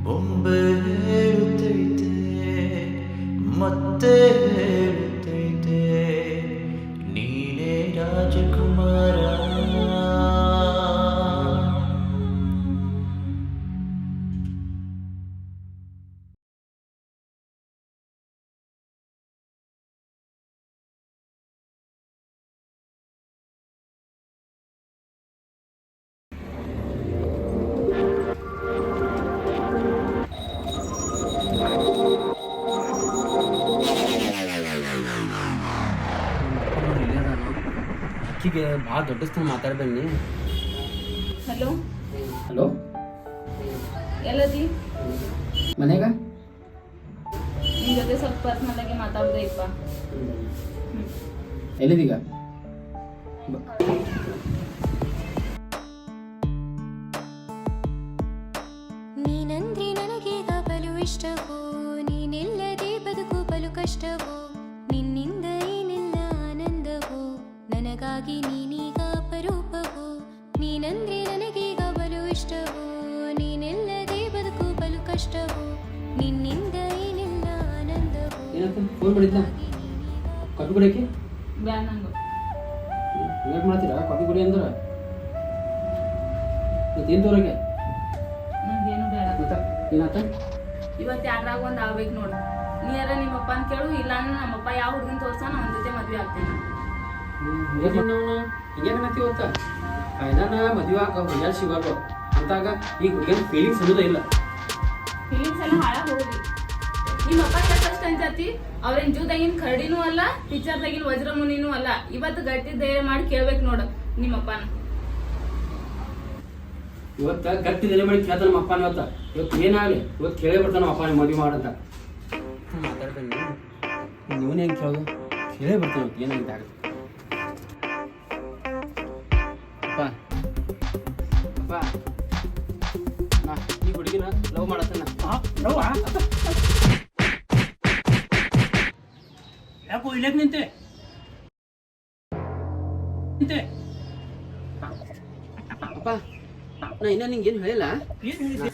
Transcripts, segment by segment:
ಬೊಂಬೆ ಹೇಳುತ್ತೈತೆ ಮತ್ತೆ ಹೇಳುತ್ತೈತೆ ನೀನೇ ರಾಜಕುಮಾರ. ಅಕ್ಕಿಗೆ ಭಾಳ ದೊಡ್ಡ ಸ್ಥಾನ ಮಾತಾಡ್ಬೇಡಿ. Hello hello, ಎಲ್ಲದಿ? ಮನ್ಯಾಗ ನಿನ್ ಜೊತೆ ಸ್ವಲ್ಪ ಪರ್ಸನಲ್ ಆಗಿ ಮಾತಾಡ್ದೈಪ್ಪ. ಎಲ್ಲಿದೀಗ? ನೀನಂದ್ರೆ ನನಗೀಗ ಬಲು ಇಷ್ಟವೋ, ನೀನಿಲ್ಲದೆ ಬದುಕು ಬಲು ಕಷ್ಟವೋ, ನಿನ್ನಿಂದ ಏನೆಲ್ಲ ಆನಂದವೋ, ನನಗಾಗಿ ನೀನೀಗ ಅಪರೂಪವೋ. ನೀನಂದ್ರೆ ನನಗೀಗ ಬಲು ಇಷ್ಟವೋ, ನೀನಿಲ್ಲದೆ ಬದುಕು ಬಲು ಕಷ್ಟವೋ, ನಿನ್ನಿಂದ ಏನೆಲ್ಲ ಆನಂದವೋ. ಏನಂತ ಫೋನ್ ಮಾಡಿದ್ದ? ಕಾಫಿ ಕುಡಿಯಕ್ಕೆ ಬ್ಯಾ ನಂಗು ವೇಟ್ ಮಾಡ್ತೀರಾ? ಕಾಫಿ ಕುಡಿ ಅಂದ್ರೆ ಏನು ತೋರಕ್ಕೆ ನಂಗೇನು ಬೇಡ. ಗೊತ್ತಾ ಏನಾತ? ಇವತ್ತು ಯಾರ್ದಾಗ ಒಂದು ಆಗ್ಬೇಕು ನೋಡು. ನೀರ ನಿಮ್ಮಪ್ಪ ಅಂತ ಕೇಳು, ಇಲ್ಲ ಅಂದ್ರೆ ನಮ್ಮಪ್ಪ ಯಾವ ಹುಡುಗನ ತೋರ್ಸಾನ ಅವನ ಜೊತೆ ಮದ್ವೆ ಆಗ್ತೇನೆ. ಹಿಂಗೇನತಿ ಗೊತ್ತ, ಫೈನಾನ ಮದುವೆ ಆಗ ಹುಡುಗ ಸಿಗೋದು ಅಂತಾಗ ಈಗ ಹುಡುಗನ ಫೀಲಿಂಗ್ಸ್ ಅನ್ನೋದೇ ಇಲ್ಲ. ಫೀಲಿಂಗ್ಸ್ ಎಲ್ಲ ಹಾಳಾಗಿ ಹೋಗಿ. ನಿಮ್ಮಪ್ಪ ಕಷ್ಟ ಅಂಜಾತಿ. ಅವ್ರೇನ್ ಜೂದಾಗಿನ ಕರಡಿನೂ ಅಲ್ಲ, ಪಿಕ್ಚರ್ದಾಗಿನ ವಜ್ರಮುನಿನೂ ಅಲ್ಲ. ಇವತ್ತು ಗಟ್ಟಿ ಧೈರ್ಯ ಮಾಡಿ ಕೇಳ್ಬೇಕು ನೋಡು ನಿಮ್ಮಪ್ಪನ. ಇವತ್ತ ಗಟ್ಟಿ ನೆಲೆ ಮಾಡಿ ಕೇಳ್ತಾನ ನಮ್ಮ ಅಪ್ಪನ. ಇವತ್ತು ಏನಾಗಲಿ ಇವತ್ತು ಕೇಳೇ ಬರ್ತಾನ ನಮ್ಮ ಅಪ್ಪನ ಮದುವೆ ಮಾಡಂತ ಮಾತಾಡ್ತಾನೆ. ನೀವನೇ ಹೆಂಗೆ ಕೇಳೋದು? ಕೇಳೇ ಬರ್ತಾನೆ ಇವತ್ತು ಏನಾಗಿದೆ ಆಗುತ್ತೆ. ಅಪ್ಪ ಅಪ್ಪ, ನಾ ಈ ಹುಡುಗಿನ ಲವ್ ಮಾಡತ್ತಾನ. ಲವ್ ಯಾಕೋ ಇಲ್ಲಕ್ಕೆ ನಿಂತೆ ಅಪ್ಪ, ನಾ ಇನ್ನ ನಿಂಗೇನು ಹೇಳಿಲ್ಲ. ಏನು ಹೇಳಿದ್ದೆ?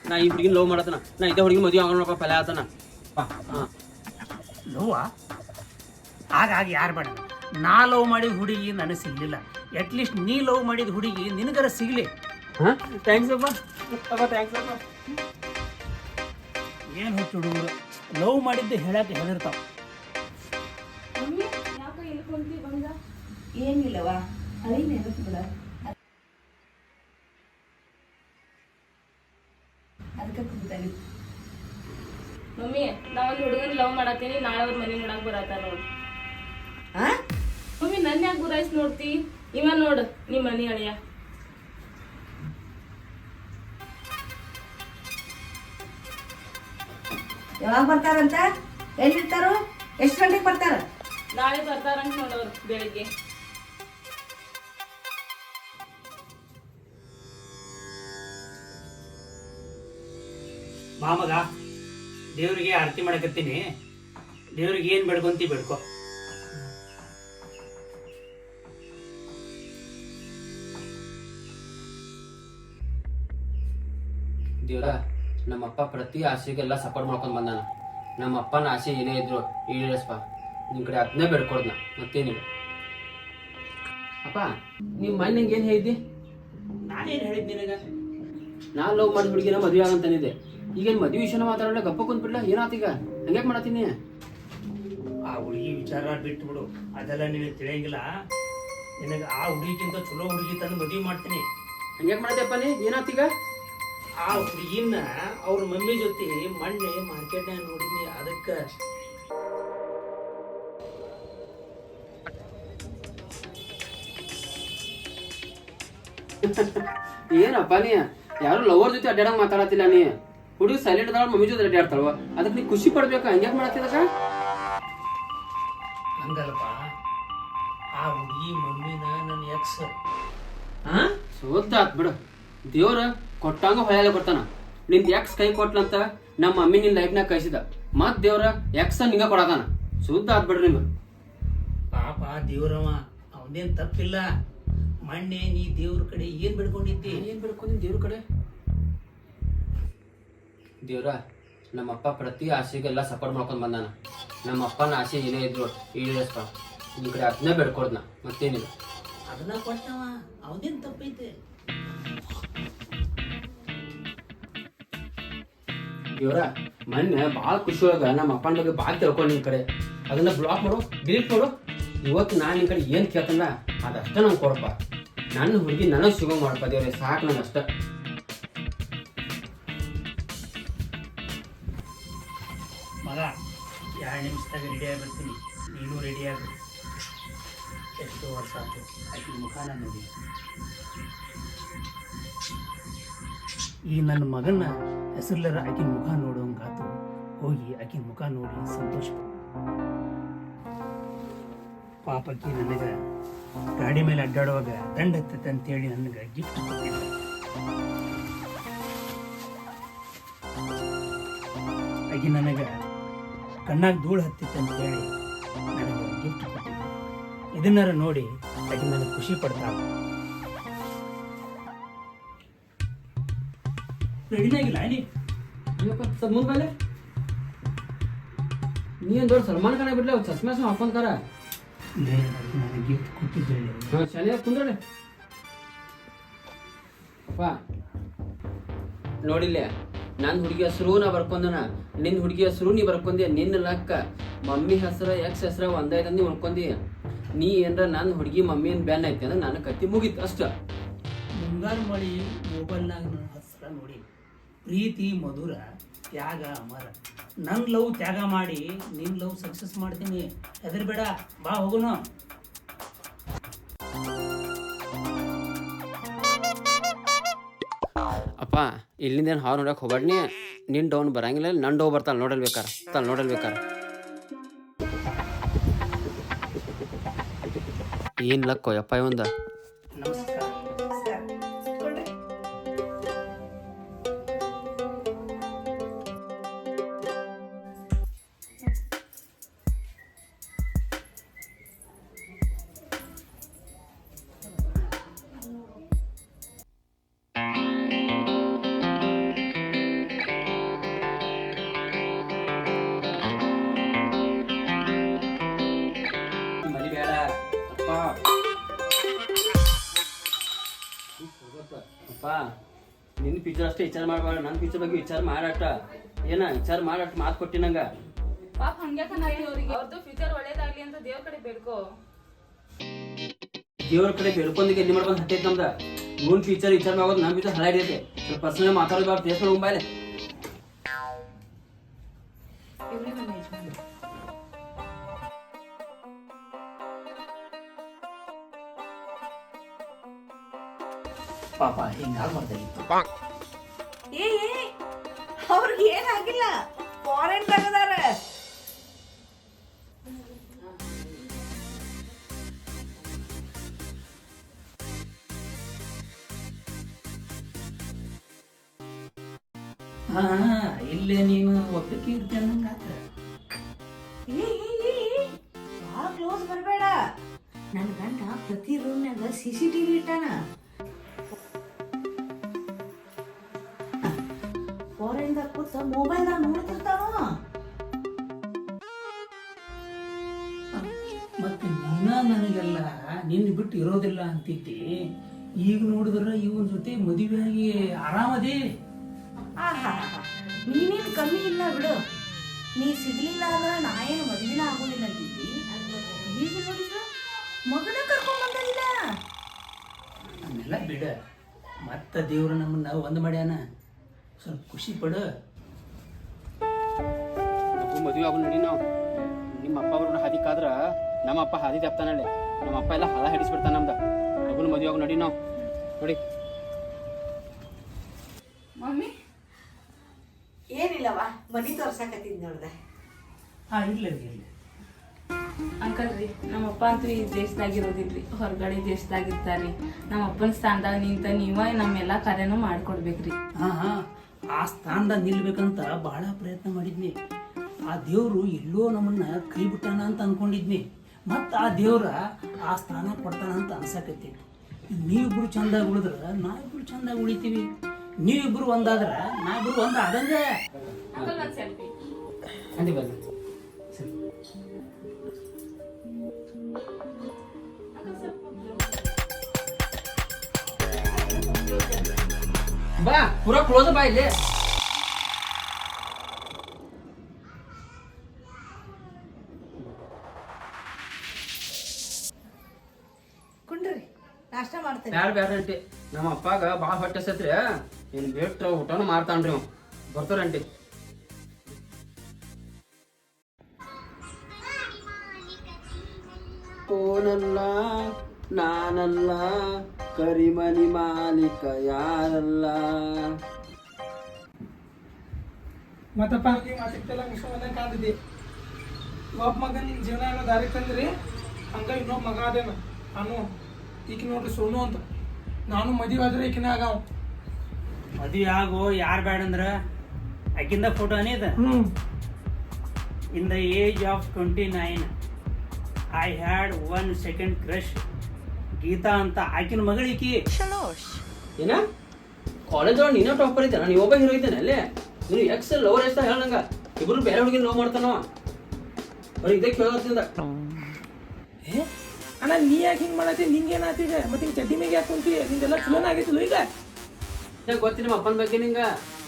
ನಾ ಈ ಹುಡುಗಿನ ಲವ್ ಮಾಡತ್ತಾನ. ನಾ ಇದ್ದ ಹುಡುಗಿ ಮದುವೆ ಆಗೋಣಪ್ಪ ಫಲ ಆತನ. ಹಾಂ, ಲವ್ವಾ? ಹಾಗಾಗಿ ಯಾರು ಬೇಡ. ನಾ ಲವ್ ಮಾಡಿದ ಹುಡುಗಿ ನನಗೆ ಸಿಗ್ಲಿಲ್ಲ. ಅಟ್ಲೀಸ್ಟ್ ನೀ ಲವ್ ಮಾಡಿದ ಹುಡುಗಿ ನಿನಗರ ಸಿಗ್ಲಿ. ಹಾಂ, ಥ್ಯಾಂಕ್ಸ್ ಅಪ್ಪ. ಅಪ್ಪ ಥ್ಯಾಂಕ್ಸ್ ಅಪ್ಪ. ಏನು ಹುಟ್ಟು ಹುಡುಗರು ಲವ್ ಮಾಡಿದ್ದು ಹೇಳಕ್ಕೆ ಹೆದರ್ತಾವ. ಮಮ್ಮಿ ಯಾಕ ಇಲ್ಲಿ ಕುಂತಿ ಬಂದ? ಏನಿಲ್ಲವಾ ಹಳಿ ನೆನಪುಗಳ ಅದಕ್ಕೆ ಕುಂತಾನೆ. ಮಮ್ಮಿ ನಾ ಒಂದು ಹುಡುಗನ ಲವ್ ಮಾಡತ್ತೀನಿ. ನಾಳೆ ಅವ್ರ ಮನೆ ನೋಡಕ್ ಬರತ್ತ ನೋಡು. ಮಮ್ಮಿ ನನ್ನ ಯಾಕೆ ಗುರಾಯಿಸ್ ನೋಡ್ತಿ? ಇವ ನೋಡು ನಿಮ್ಮ ಮನಿ ಅಳಿಯ. ಯಾವಾಗ ಬರ್ತಾರಂತ? ಎಲ್ಲಿರ್ತಾರು? ಎಷ್ಟು ಗಂಟೆಗೆ ಬರ್ತಾರ? ನಾಳೆ ಬರ್ತಾರಂತ ನೋಡೋರು ಬೆಳಿಗ್ಗೆ. ಮಾಮಗ ದೇವ್ರಿಗೆ ಆರತಿ ಮಾಡಕತ್ತೀನಿ. ದೇವ್ರಿಗೆ ಏನು ಬೇಡ್ಕೊಂತಿ ಬೇಡ್ಕೊ. ದೇವ್ರ, ನಮ್ಮಪ್ಪ ಪ್ರತಿ ಆಸೆಗೆಲ್ಲ ಸಪೋರ್ಟ್ ಮಾಡ್ಕೊಂಡು ಬಂದಾನ. ನಮ್ಮ ಅಪ್ಪನ ಆಸೆ ಏನೇ ಇದ್ರು ಈಡೇರಿಸಪ್ಪ. ನಿಮ್ಮ ಕಡೆ ಅದನ್ನೇ ಬೇಡ್ಕೊಡ್ನ, ಮತ್ತೇನಿಲ್ಲ. ಅಪ್ಪ, ನಿಮ್ಮ ಮನೆ ನಂಗೆ ಏನು ಹೇಳಿದ್ದಿ? ನಾನೇನು ಹೇಳಿದ್ ನಿನಗ? ನಾ ಲವ್ ಮಾಡಿ ಹುಡುಗಿನ ಮದುವೆ ಆಗಂತನಿದ್ದೆ. ಈಗೇನು ಮದುವೆ ವಿಷಯನ ಮಾತಾಡೋಣ ಗಪ್ಪ ಕುಂತ್ಬಿಡ್ಲ? ಏನಾತೀಗ? ಹಂಗ್ಯಾಕೆ ಮಾಡತ್ತೀನಿ? ಆ ಹುಡುಗಿ ವಿಚಾರ ಬಿಟ್ಟು ಬಿಡು. ಅದೆಲ್ಲ ನಿನಗೆ ತಿಳಿಯಂಗಿಲ್ಲ. ನಿನಗೆ ಆ ಹುಡುಗಿಗಿಂತ ಚಲೋ ಹುಡುಗಿ ತಂದು ಮದುವೆ ಮಾಡ್ತೀನಿ. ಹಂಗ್ಯಾಕೆ ಮಾಡತ್ತಪ್ಪ ನೀ? ಏನಾತೀಗ? ಆ ಹುಡುಗಿನ ಅವ್ರ ಮಮ್ಮಿ ಜೊತೆ ಮೊನ್ನೆ ಮಾರ್ಕೆಟ್ನಾಗ ನೋಡಿದ್ನಿ. ಅದಕ್ಕೆ ಏನಪ್ಪ ನೀ ಯಾರು ಲವರ್ ಜೊತೆ ಅಡ್ಡಾಡಂಗ್ ಮಾತಾಡತ್ತಿಲ್ಲ. ನೀ ಹುಡುಗಿ ಸೈಲೆಂಟ್ ಅದಾಳ, ಮಮ್ಮಿ ಜೊತೆ ಅಡ್ಡಾಡ್ತಾಳವ. ಅದಕ್ಕೆ ನೀ ಖುಷಿ ಪಡ್ಬೇಕ. ಹಂಗ್ಯಾಕೆ ಮಾಡತ್ತಿದಕ್ಕ? ಹಂಗಲ್ಲಪ್ಪ, ಆ ಹುಡುಗಿ ಮಮ್ಮಿನ ನನ್ನ ಎಕ್ಸ್. ಸೋದ್ದಾತ್ ಬಿಡು. ದೇವ್ರ ಕೊಟ್ಟಂಗ ಹೊಳೆಯಲ್ಲ ಕೊಡ್ತಾನ. ನಿಂದ ಎಕ್ಸ್ ಕೈ ಕೊಟ್ಲಂತ ನಮ್ಮ ಮಮ್ಮಿ ನಿನ್ ಲೈಫ್ನಾಗ ಕಳಿಸಿದ. ಮತ್ ದೇವ್ರ ಎಕ್ಸ್ ನಿಂಗ ಕೊಡತಾನ. ಸುದ್ದ ಆತ್ ಬಿಡ್ರಿ ನಿಮ್ಗೆ. ಪಾಪ ದೇವ್ರವ ಅವನೇನ್ ತಪ್ಪಿಲ್ಲ. ಮೊನ್ನೆ ನೀ ದೇವ್ರ ಕಡೆ ಏನ್ ಬಿಡ್ಕೊಂಡಿದ್ದಿ? ಏನ್ ಬಿಡ್ಕೊಂಡಿ ದೇವ್ರ ಕಡೆ? ದೇವ್ರ ನಮ್ಮಪ್ಪ ಪ್ರತಿ ಆಸೆಗೆಲ್ಲ ಸಪೋರ್ಟ್ ಮಾಡ್ಕೊಂಡು ಬಂದಾನ. ನಮ್ಮ ಅಪ್ಪನ ಆಸೆ ಏನೇ ಇದ್ರು ಈಡೇರಿಸಪ್ಪ. ನಿನ್ನ ಕಡೆ ಅದನ್ನೇ ಬೇಡ್ಕೊಡ್ನ, ಮತ್ತೇನಿಲ್ಲ. ಅದನ್ನ ಕೊಟ್ಟವ, ಅವದೇನು ತಪ್ಪೈತೆ? ದೇವ್ರ ಮೊನ್ನೆ ಭಾಳ ಖುಷಿ ಒಳಗೆ ನಮ್ಮ ಅಪ್ಪನ ಬಗ್ಗೆ ಭಾಳ ತಿಳ್ಕೊಂಡು ನಿನ್ನ ಕಡೆ ಅದನ್ನ ಬ್ಲಾಕ್ ಮಾಡು, ಡಿಲೀಟ್ ಮಾಡು. ಇವತ್ತು ನಾನು ನಿನ್ನ ಕಡೆ ಏನು ಕೇಳ್ತಂದ ಅದಷ್ಟೇ ನಂಗೆ ಕೊಡಪ್ಪ. ನನ್ನ ಹುಡುಗಿ ನನಗೆ ಸಿಗೋ ಮಾಡಪ್ಪ ದೇವ್ರೆ, ಸಾಕು ನಂಗೆ ಅಷ್ಟೇ. ಮಗ 2 ನಿಮಿಷದಾಗ ರೆಡಿ ಆಗಿರ್ತೀನಿ, ನೀನು ರೆಡಿ ಆಗಿ. ಎಷ್ಟು ವರ್ಷ ಆಯ್ತು ಆಕೆ ಮುಖಾನ ನೋಡಿ. ಈ ನನ್ನ ಮಗನ ಹೆಸರ್ಲರ ಆಕಿನ ಮುಖ ನೋಡೋಂಗಾತು. ಹೋಗಿ ಆಕಿನ ಮುಖ ನೋಡಿ ಸಂತೋಷ ಪಡು. ಪಾಪಕ್ಕೆ ನನಗೆ ಗಾಡಿ ಮೇಲೆ ಅಡ್ಡಾಡುವಾಗ ದಂಡ ಹತ್ತೈತೆ ಅಂತೇಳಿ ನನಗೆ ಗಿಫ್ಟ್ ಕೊಟ್ಟಿಲ್ಲ. ಆಕೆ ನನಗೆ ಕಣ್ಣಾಗ ಧೂಳು ಹತ್ತಿತ್ತು ಅಂತೇಳಿ ನನಗೆ ಗಿಫ್ಟ್ ಕೊಟ್ಟಿಲ್ಲ. ಇದನ್ನಾರ ನೋಡಿ ಆಕೆ ನನಗೆ ಖುಷಿ ಪಡ್ತಾಳೆ. ರೆಡಿನಾಗಿಲ್ಲ ನೀ ಸ್ವಲ್ಪ ಮುಂದೆ ನೀನು ದೊಡ್ಡ ಸಲ್ಮಾನ್ ಖಾನ ಬಿಡ್ಲೆ ಚಸ್ಮಾ ಹಾಕೊಂತಾರ. ನನಗೆ ಗಿಫ್ಟ್ ಕೊಟ್ಟಿದ್ದೇನೆ. ಹಾಂ ಶಾಲೆ ಕುಂದ್ರಳೆ ಅಪ್ಪ. ನೋಡಿಲ್ಲ, ನನ್ನ ಹುಡುಗಿ ಹೆಸರು ನಾ ಬರ್ಕೊಂಡನ, ನಿನ್ನ ಹುಡುಗಿ ಹೆಸರು ನೀ ಬರ್ಕೊಂಡಿ. ನಿನ್ನ ಲೆಕ್ಕ ಮಮ್ಮಿ ಹೆಸರು ಎಕ್ಸ್ ಹೆಸರು ಒಂದೇ ತಂದು ಉಳ್ಕೊಂಡಿ. ನೀ ಏನ್ರ ನನ್ನ ಹುಡುಗಿ ಮಮ್ಮಿನ ಬ್ಯಾನ್ ಐತಿ ಅಂದ್ರೆ ನನ್ನ ಕತ್ತಿ ಮುಗೀತು ಅಷ್ಟ. ಮುಂಗಾರು ಮಳಿ ಮೊಬೈಲ್ನಾಗ ಹೆಸರ ನೋಡಿ. ಪ್ರೀತಿ ಮಧುರ, ತ್ಯಾಗ ಅಮರ. ನನ್ನ ಲವ್ ತ್ಯಾಗ ಮಾಡಿ ನಿನ್ನ ಲವ್ ಸಕ್ಸಸ್ ಮಾಡ್ತೀನಿ. ಹೆದರ್ಬೇಡ, ಬಾ ಹೋಗೋಣ. ಅಪ್ಪ ಇಲ್ಲಿಂದ ಏನು ಹಾವು ನೋಡಕ್ಕೆ ಹೋಗ್ಬೇಡ್ನಿ. ನಿನ್ನ ಡೌನ್ ಬರಂಗಿಲ್ಲ, ನನ್ನ ಡೌ ಬರ್ತಾಳೆ ನೋಡಲ್ಬೇಕಾರ. ಏನು ಲಕ್ಕೋ ಯಪ್ಪ ಇವಂದ. ನಮಸ್ಕಾರ. ಮರಿಬೇಡ ಅಪ್ಪ. ಅಪ್ಪ ನಿನ್ನ ಫ್ಯೂಚರ್ ಅಷ್ಟೇ ವಿಚಾರ ಮಾಡಬೇಡ, ನನ್ನ ಫ್ಯೂಚರ್ ಬಗ್ಗೆ ವಿಚಾರ ಮಾಡಾಟ. ವಿಚಾರ ಮಾಡಾಟ ಮಾತು ಕೊಟ್ಟಿ ನಂಗೆ. ಪಾಪ ಹಂಗ್ಯಾಕನಾಗಿ ಅವ್ರಿಗೆ ಅವ್ರದ್ದು ಫ್ಯೂಚರ್ ಒಳ್ಳೇದಾಗ್ಲಿ ಅಂತ ದೇವ್ರ ಕಡೆ ಬೇಡ್ಕೋ. ದೇವ್ರ ಕಡೆ ಬೆಳ್ಕೊಂದಿಗೆ ಎಲ್ಲಿ ಮಾಡ್ಕೊಂಡು ಹತ್ತೈತೆ ನಮ್ದು. ಇವನ್ ಫ್ಯೂಚರ್ ವಿಚಾರ ಮಾಡೋದು ನಮ್ಮ ಫ್ಯೂಚರ್ ಹಳ ಹಿಡಿಯೈತೆ. ಸ್ವಲ್ಪ ಪರ್ಸನಲ್ ಮಾತಾಡೋದು ಬಾಳ ದೇಶ ಮುಂಬೈಲೆ. ಪಾಪ ಹಿಂಗಾಗ್ಬಾರ್ದಾಗಿತ್ತು. ಅವ್ರಿಗೆ ಏನಾಗಿಲ್ಲ, ಫಾರೆನ್ ತಗದಾರ. ಹಾ ಇಲ್ಲೇ ನೀನು ಒಬ್ಬಕ್ಕೆ ಇರ್ತೇನೆ ನಂಗಾತ. ಭಾಳ ಕ್ಲೋಸ್ ಬರಬೇಡ. ನನ್ನ ಗಂಡ ಪ್ರತಿ ರೂಮ್ನಾಗ CCTV ಇಟ್ಟಾನ. ಫಾರೆನ್ದಾಗ ಕೂತ ಮೊಬೈಲ್ದಾಗ ನೋಡ್ತಿರ್ತಾವ. ಮತ್ತೆ ನೀನ ನನಗೆಲ್ಲ ನಿನ್ನ ಬಿಟ್ಟು ಇರೋದಿಲ್ಲ ಅಂತಿದ್ದಿ. ಈಗ ನೋಡಿದ್ರ ಇವನ್ ಜೊತೆ ಮದುವೆಯಾಗಿ ಆರಾಮದೇ. ನೀನೇನು ಕಮ್ಮಿ ಇಲ್ಲ ಬಿಡು. ನೀ ಸಿಗ್ಲಿಲ್ಲ ಅಂದ್ರೆ ನಾ ಏನು ಮದುವೆನ ಆಗೋದಿಲ್ಲ ಅಂತಿದ್ದಿ. ಈಗ ನೋಡಿದ್ರ ಮಗನ ಕರ್ಕೊಂಡ್ ಬಂದಿಲ್ಲ. ಅದನ್ನೆಲ್ಲ ಬಿಡ. ಮತ್ತ ದೇವ್ರು ನಮ್ಮನ್ನ ಒಂದು ಮಾಡ್ಯಾನ. ಸ್ವಲ್ಪ ಖುಷಿ ಪಡು. ಮದುವೆ ಆಗು ನಡಿ. ನಾವು ನಿಮ್ಮ ಅಪ್ಪ ಅವ್ರನ್ನ ಹಾದಿಕಾದ್ರ ನಮ್ಮ ಅಪ್ಪ ಹಾದಿ ತಪ್ತಾನಲ್ಲೇ. ನಮ್ಮ ಅಪ್ಪ ಎಲ್ಲ ಹಳ ಹಿಡಿಸ್ಬಿಡ್ತಾನ ನಮ್ದು. ಮಗುನ ಮದುವೆ ಆಗು ನಡಿ. ನಾವು ನೋಡಿ ಮಮ್ಮಿ ಏನಿಲ್ಲವಾ, ಮನಿ ತೋರ್ಸಾಕತ್ತಿದ್ ನೋಡ್ದೆ. ಇಲ್ಲ ಅಂಕಲ್ ರೀ, ನಮ್ಮಪ್ಪ ಅಂತೂ ಈ ದೇಶದಾಗಿರೋದಿಲ್ರಿ, ಹೊರಗಡೆ ದೇಶದಾಗಿರ್ತಾರ್ರಿ. ನಮ್ಮ ಅಪ್ಪನ ಸ್ಥಾನದಾಗ ನಿಂತ ನೀವ ನಮ್ಮೆಲ್ಲ ಕಾರ್ಯನೂ ಮಾಡ್ಕೊಡ್ಬೇಕ್ರಿ. ಆ ಸ್ಥಾನದಾಗ ನಿಲ್ಬೇಕಂತ ಬಹಳ ಪ್ರಯತ್ನ ಮಾಡಿದ್ನಿ. ಆ ದೇವ್ರು ಎಲ್ಲೋ ನಮ್ಮನ್ನ ಕೈ ಬಿಟ್ಟಾನ ಅಂತ ಅನ್ಕೊಂಡಿದ್ನಿ. ಮತ್ತು ಆ ದೇವ್ರ ಆ ಸ್ಥಾನ ಕೊಡ್ತಾನ ಅಂತ ಅನ್ಸಕತ್ತೈತಿ. ನೀವಿಬ್ರು ಚಂದಾಗಿ ಉಳಿದ್ರ ನಾವಿಬ್ರು ಚಂದಾಗಿ ಉಳಿತೀವಿ. ನೀವಿಬ್ರು ಒಂದಾದ್ರ ನಾವಿಬ್ರು ಒಂದ ಆದಂಗೆ. ಅಂಕಲ್ ಒಂದು ಸೆಲ್ಫಿ. ಅಂದಿ ಬಂದ ಬಾ ಪೂರಾ ಕ್ಲೋಸ್ ಬಾ ಇಲ್ಲಿ. ಕುಂಡ್ರಿ ನಾಷ್ಟ ಮಾಡ್ತೇನೆ. ಬ್ಯಾಡ ಅಂಟಿ, ನಮ್ಮ ಅಪ್ಪಾಗ ಭಾಳ ಹೊಟ್ಟೆ ಸತ್ರಿ ಏನು ಬಿಟ್ಟು ಊಟನೂ ಮಾಡ್ತಾನ್ರಿ ಅವ. ಬರ್ತಾರಂಟಿ. ಓನಲ್ಲ ನಾನಲ್ಲ ಕರಿಮನಿ ಮಾಲೀಕ ಯಾರಲ್ಲ. ಮತ್ತಪ್ಪ ಮಾತಿಟ್ಟೆಲ್ಲ ಮುಗಿಸ್ಕೊಂಡ್ ಕಾದಿದ್ದಿ. ಒಬ್ಬ ಮಗನ ಜೀವನ ಏನೋ ದಾರಿ ತಂದ್ರಿ, ಹಂಗ ಇನ್ನೊಬ್ಬ ಮಗ ಅದೇನ ನಾನು ಈಕ ನೋಡ್ರಿ ಸೋನು ಅಂತ. ನಾನು ಮದುವೆ ಆದ್ರೆ ಈಕಿನ ಆಗಾವ್. ಮದುವೆ ಆಗೋ ಯಾರು ಬೇಡ ಅಂದ್ರ ಆಕಿಂದ ಫೋಟೋ ಅನೇದ. In the age of 29 I had 1 second crush Geetha ಅಂತ ಆಕಿನ ಮಗಳಿಕಿ. ಏನ ಕಾಲೇಜ್ ಒಳಗೆ ನೀನೇ ಟಾಪರ್ ಇದ್ದೆ, ನಾನು ಒಬ್ಬ ಹೀರೋ ಇದ್ದೇನೆ ಅಲ್ಲೇ. ನೀನು ಎಕ್ಸ್ ಲವರ್ ಎಷ್ಟ ಹೇಳಂಗ ಇಬ್ರು ಬೇರೆ ಹುಡುಗಿ ಲವ್ ಮಾಡ್ತಾನವ. ಬರೀ ಇದೇ ಕೇಳೋದ್ರಿಂದ ಅಣ್ಣ ನೀ ಯಾಕೆ ಹಿಂಗೆ ಮಾಡತ್ತಿ? ನಿಂಗೇನಾತೀಗ ಮತ್ತೆ ಹಿಂಗೆ ಚಡ್ಡಿ ಮೇಗೆ ಯಾಕೆ ಕುಂತಿ? ನಿಂದೆಲ್ಲ ಚಲೋನ ಆಗೈತಿಲ್ಲ ಈಗ. ಗೊತ್ತಿ ನಿಮ್ಮ ಅಪ್ಪನ ಬಗ್ಗೆ ನಿಂಗ?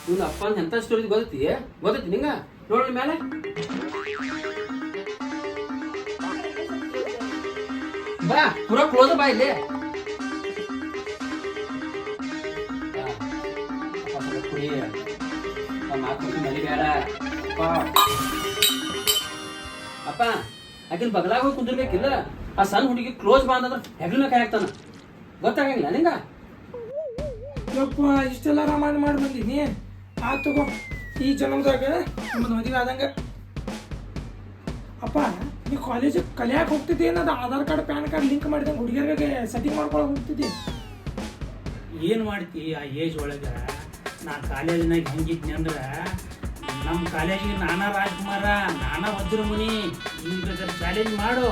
ನಿನ್ನ ಅಪ್ಪನ ಎಂತ ಸ್ಟೋರಿ ಗೊತ್ತೈತಿ ನಿಂಗ? ನೋಡ್ರಿ ಮೇಲೆ ಬಾ ಪೂರಾ ಕ್ಲೋಸ್ ಬಾ ಇಲ್ಲಿ. ಅಪ್ಪ ಆಕಿನ ಬಗಲಾಗ ಹೋಗಿ ಕುಂದಿರ್ಬೇಕಿಲ್ಲ. ಆ ಸಣ್ಣ ಹುಡುಗಿ ಕ್ಲೋಸ್ ಬಾ ಅಂತಂದ್ರೆ ಹೆಗ್ಲ ಕೈ ಹಾಕ್ತಾನ. ಗೊತ್ತಾಗಂಗಿಲ್ಲ ನಿಂಗ? ಯಪ್ಪ ಇಷ್ಟೆಲ್ಲ ರಾಮಾಯಣ ಮಾಡಿ ಬಂದೀನಿ. ಆತ್ ತಗೋ, ಈ ಜನ್ಮದಾಗ ನಿಮ್ಮದು ಮದುವೆ ಆದಂಗ. ಅಪ್ಪ ನೀ ಕಾಲೇಜಿಗೆ ಕಲಿಯಾಕೆ ಹೋಗ್ತಿದ್ದಿ ಏನದ Aadhaar card PAN card link ಮಾಡಿದಂಗೆ ಹುಡುಗಿಯರಿಗೆ ಸೆಟ್ಟಿಂಗ್ ಮಾಡ್ಕೊಳಕ್ ಹೋಗ್ತಿದ್ದಿ. ಏನು ಮಾಡ್ತಿ ಆ ಏಜ್ ಒಳಗೆ? ನಾ ಕಾಲೇಜಿನಾಗ ಹೆಂಗಿದ್ನಿ ಅಂದ್ರೆ ನಮ್ಮ ಕಾಲೇಜಿಗೆ ನಾನಾ ರಾಜ್ಕುಮಾರ, ನಾನಾ ವಜ್ರಮುನಿ, ಈಗ ಬೇಕಾದ್ರೆ ಚಾಲೆಂಜ್ ಮಾಡು,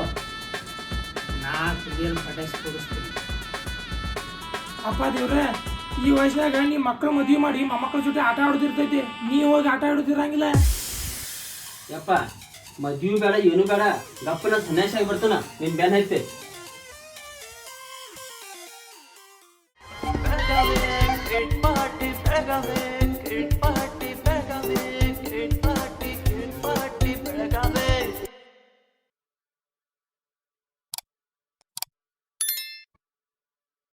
ನಾ ಕುಡಿಯಲು ಪಟಾಕಿ ಕೊಡಿಸ್ತೀನಿ. ಅಪ್ಪ ದೇವ್ರೆ, ಈ ವಯಸ್ಸಿನಾಗ ನೀ ಮಕ್ಕಳು ಮದುವೆ ಮಾಡಿ ಮೊಮ್ಮಕ್ಕಳ ಜೊತೆ ಆಟ ಆಡೋದಿರ್ತೈತಿ, ನೀ ಹೋಗಿ ಆಟ ಆಡೋದಿರಂಗಿಲ್ಲ. ಯಪ್ಪ ಮದ್ವಿ ಬೇಡ ಏನು ಬೇಡ, ಗಪ್ಪನ ಸನ್ಯಾಸ ಆಗಿ ಬರ್ತಾನ. ನಿನ್ ಬ್ಯಾನ್ ಐತೆ. Belagavi, great party Belagavi.